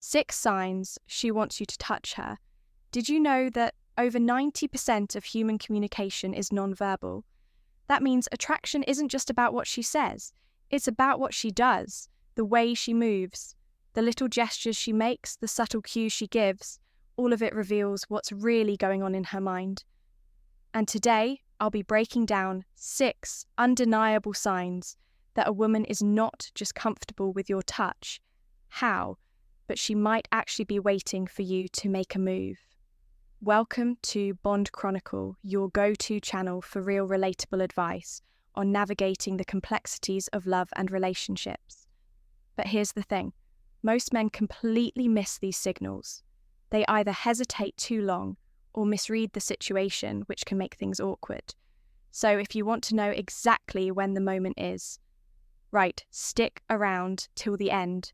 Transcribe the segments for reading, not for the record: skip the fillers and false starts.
6 signs she wants you to touch her. Did you know that over 90% of human communication is nonverbal? That means attraction isn't just about what she says, it's about what she does, the way she moves, the little gestures she makes, the subtle cues she gives. All of it reveals what's really going on in her mind. And today, I'll be breaking down 6 undeniable signs that a woman is not just comfortable with your touch. How? But she might actually be waiting for you to make a move. Welcome to Bond Chronicle, your go-to channel for real relatable advice on navigating the complexities of love and relationships. But here's the thing, most men completely miss these signals. They either hesitate too long or misread the situation, which can make things awkward. So if you want to know exactly when the moment is, right, stick around till the end,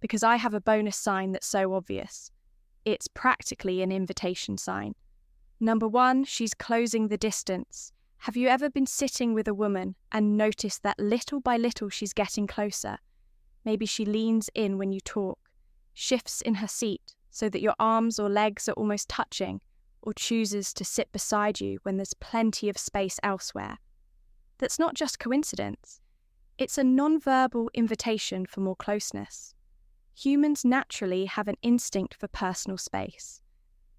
because I have a bonus sign that's so obvious. It's practically an invitation sign. Number 1, she's closing the distance. Have you ever been sitting with a woman and noticed that little by little she's getting closer? Maybe she leans in when you talk, shifts in her seat so that your arms or legs are almost touching, or chooses to sit beside you when there's plenty of space elsewhere. That's not just coincidence. It's a non-verbal invitation for more closeness. Humans naturally have an instinct for personal space.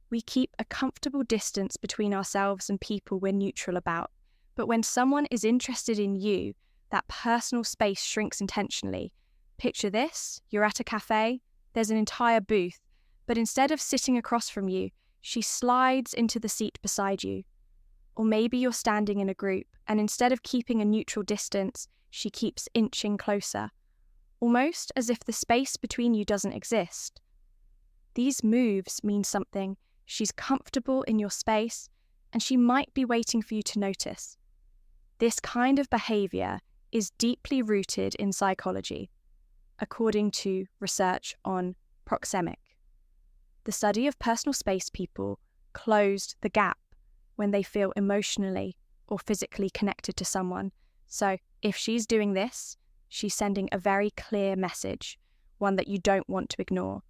We keep a comfortable distance between ourselves and people we're neutral about, but when someone is interested in you, that personal space shrinks intentionally. Picture this, you're at a cafe, there's an entire booth, but instead of sitting across from you, she slides into the seat beside you. Or maybe you're standing in a group, and instead of keeping a neutral distance, she keeps inching closer, almost as if the space between you doesn't exist. These moves mean something. She's comfortable in your space, and she might be waiting for you to notice. This kind of behavior is deeply rooted in psychology, according to research on proxemic. The study of personal space people closed the gap when they feel emotionally or physically connected to someone. So if she's doing this, she's sending a very clear message, one that you don't want to ignore.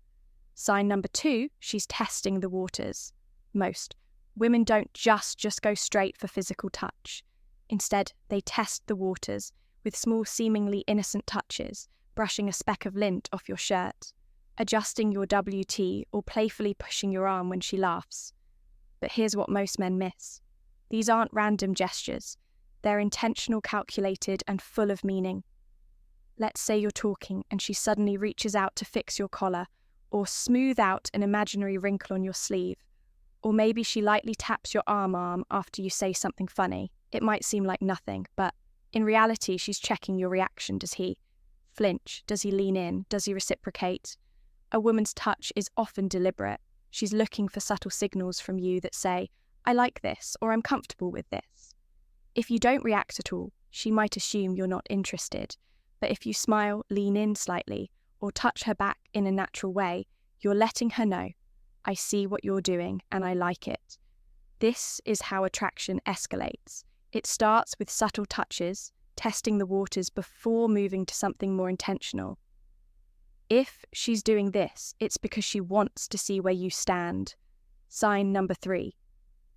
Sign number 2, she's testing the waters. Most women don't just go straight for physical touch. Instead, they test the waters with small, seemingly innocent touches, brushing a speck of lint off your shirt, adjusting your WT, or playfully pushing your arm when she laughs. But here's what most men miss. These aren't random gestures. They're intentional, calculated, and full of meaning. Let's say you're talking and she suddenly reaches out to fix your collar, or smooth out an imaginary wrinkle on your sleeve. Or maybe she lightly taps your arm after you say something funny. It might seem like nothing, but in reality, she's checking your reaction. Does he flinch? Does he lean in? Does he reciprocate? A woman's touch is often deliberate. She's looking for subtle signals from you that say, I like this, or I'm comfortable with this. If you don't react at all, she might assume you're not interested. But if you smile, lean in slightly, or touch her back in a natural way, you're letting her know, I see what you're doing and I like it. This is how attraction escalates. It starts with subtle touches, testing the waters before moving to something more intentional. If she's doing this, it's because she wants to see where you stand. Sign number 3,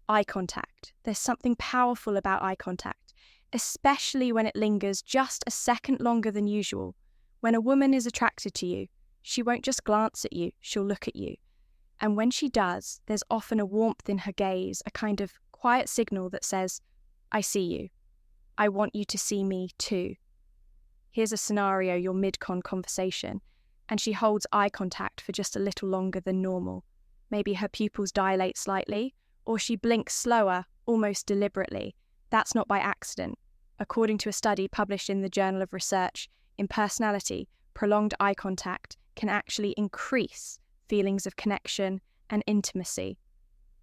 eye contact. There's something powerful about eye contact, especially when it lingers just a second longer than usual. When a woman is attracted to you, she won't just glance at you, she'll look at you. And when she does, there's often a warmth in her gaze, a kind of quiet signal that says, I see you. I want you to see me too. Here's a scenario, you're mid-con conversation, and she holds eye contact for just a little longer than normal. Maybe her pupils dilate slightly, or she blinks slower, almost deliberately. That's not by accident. According to a study published in the Journal of Research in Personality, prolonged eye contact can actually increase feelings of connection and intimacy.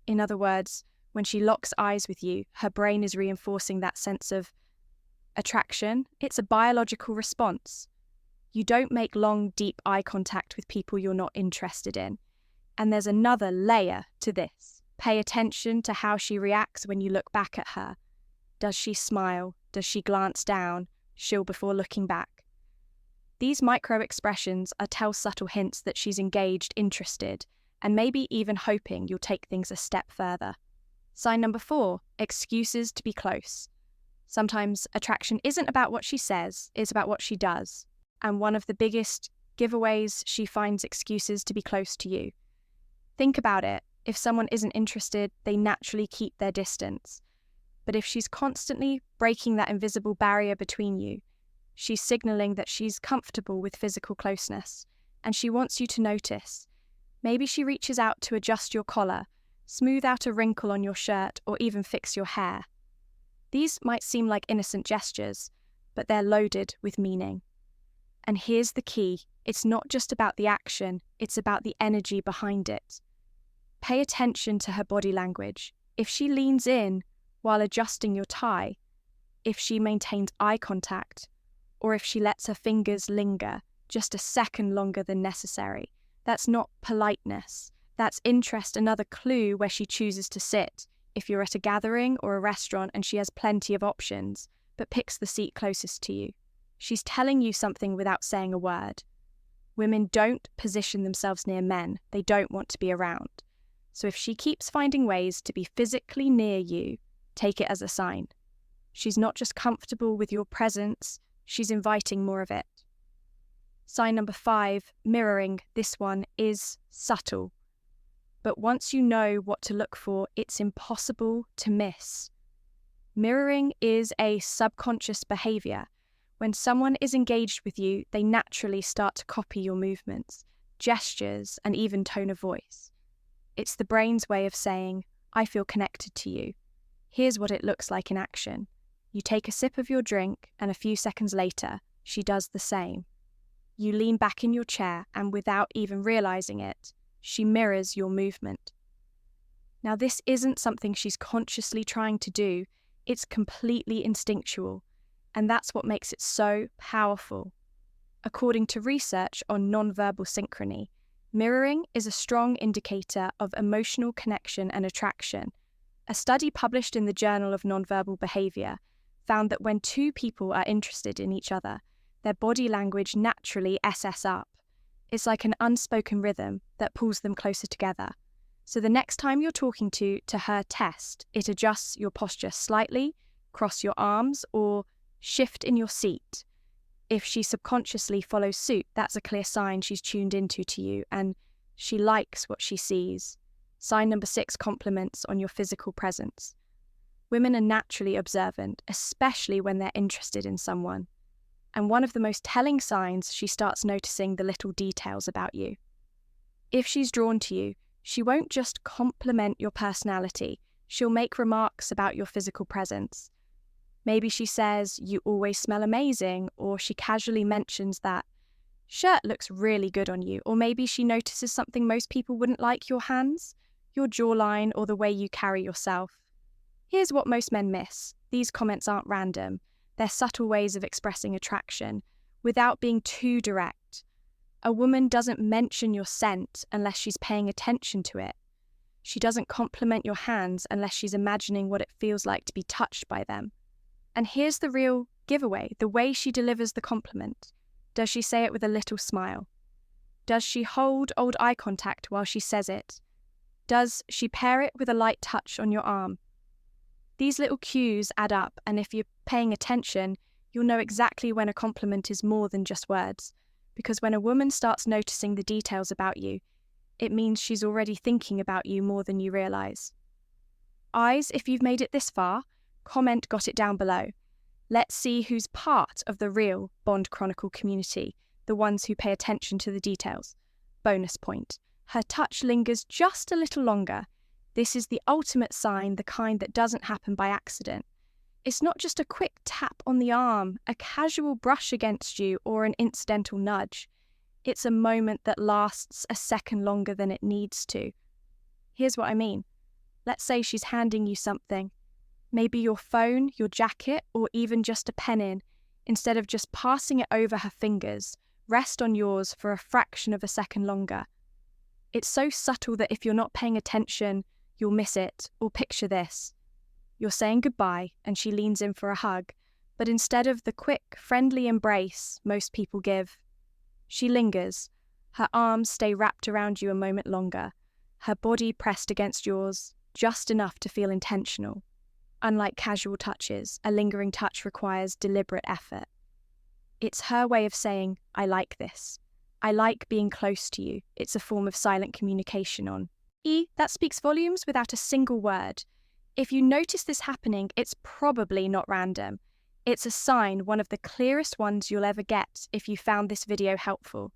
In other words, when she locks eyes with you, her brain is reinforcing that sense of attraction. It's a biological response. You don't make long, deep eye contact with people you're not interested in. And there's another layer to this. Pay attention to how she reacts when you look back at her. Does she smile? Does she glance down? She'll before looking back. These micro expressions are tell subtle hints that she's engaged, interested, and maybe even hoping you'll take things a step further. Sign number 4, excuses to be close. Sometimes attraction isn't about what she says, it's about what she does. And one of the biggest giveaways, she finds excuses to be close to you. Think about it. If someone isn't interested, they naturally keep their distance. But if she's constantly breaking that invisible barrier between you, she's signaling that she's comfortable with physical closeness, and she wants you to notice. Maybe she reaches out to adjust your collar, smooth out a wrinkle on your shirt, or even fix your hair. These might seem like innocent gestures, but they're loaded with meaning. And here's the key. It's not just about the action, it's about the energy behind it. Pay attention to her body language. If she leans in while adjusting your tie, if she maintains eye contact, or if she lets her fingers linger just a second longer than necessary, that's not politeness. That's interest, another clue where she chooses to sit. If you're at a gathering or a restaurant and she has plenty of options, but picks the seat closest to you, she's telling you something without saying a word. Women don't position themselves near men they don't want to be around. So if she keeps finding ways to be physically near you, take it as a sign. She's not just comfortable with your presence, she's inviting more of it. Sign number 5, mirroring. This one is subtle. But once you know what to look for, it's impossible to miss. Mirroring is a subconscious behavior. When someone is engaged with you, they naturally start to copy your movements, gestures, and even tone of voice. It's the brain's way of saying, I feel connected to you. Here's what it looks like in action. You take a sip of your drink, and a few seconds later, she does the same. You lean back in your chair, and without even realizing it, she mirrors your movement. Now, this isn't something she's consciously trying to do. It's completely instinctual, and that's what makes it so powerful. According to research on nonverbal synchrony, mirroring is a strong indicator of emotional connection and attraction. A study published in the Journal of Nonverbal Behavior found that when two people are interested in each other, their body language naturally SS up. It's like an unspoken rhythm that pulls them closer together. So the next time you're talking to her, test, it adjusts your posture slightly, cross your arms, or shift in your seat. If she subconsciously follows suit, that's a clear sign she's tuned into to you and she likes what she sees. Sign number 6, compliments on your physical presence. Women are naturally observant, especially when they're interested in someone. And one of the most telling signs, she starts noticing the little details about you. If she's drawn to you, she won't just compliment your personality, she'll make remarks about your physical presence. Maybe she says, you always smell amazing, or she casually mentions that shirt looks really good on you, or maybe she notices something most people wouldn't like: your hands, your jawline, or the way you carry yourself. Here's what most men miss. These comments aren't random. They're subtle ways of expressing attraction without being too direct. A woman doesn't mention your scent unless she's paying attention to it. She doesn't compliment your hands unless she's imagining what it feels like to be touched by them. And here's the real giveaway, the way she delivers the compliment. Does she say it with a little smile? Does she hold old eye contact while she says it? Does she pair it with a light touch on your arm? These little cues add up, and if you're paying attention, you'll know exactly when a compliment is more than just words. Because when a woman starts noticing the details about you, it means she's already thinking about you more than you realize. Eyes, if you've made it this far, comment got it down below. Let's see who's part of the real Bond Chronicle community, the ones who pay attention to the details. Bonus point. Her touch lingers just a little longer. This is the ultimate sign, the kind that doesn't happen by accident. It's not just a quick tap on the arm, a casual brush against you, or an incidental nudge. It's a moment that lasts a second longer than it needs to. Here's what I mean. Let's say she's handing you something. Maybe your phone, your jacket, or even just a pen in. Instead of just passing it over her fingers, rest on yours for a fraction of a second longer. It's so subtle that if you're not paying attention, you'll miss it. Or picture this. You're saying goodbye and she leans in for a hug, but instead of the quick, friendly embrace most people give, She lingers. Her arms stay wrapped around you a moment longer, her body pressed against yours, just enough to feel intentional. Unlike casual touches, a lingering touch requires deliberate effort. It's her way of saying, I like this. I like being close to you. It's a form of silent communication that speaks volumes without a single word. If you notice this happening, it's probably not random. It's a sign, one of the clearest ones you'll ever get if you found this video helpful.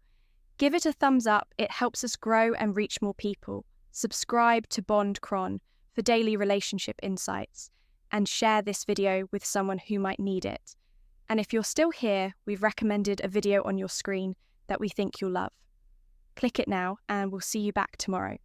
Give it a thumbs up, it helps us grow and reach more people. Subscribe to Bond Cron for daily relationship insights, and share this video with someone who might need it. And if you're still here, we've recommended a video on your screen that we think you'll love. Click it now, and we'll see you back tomorrow.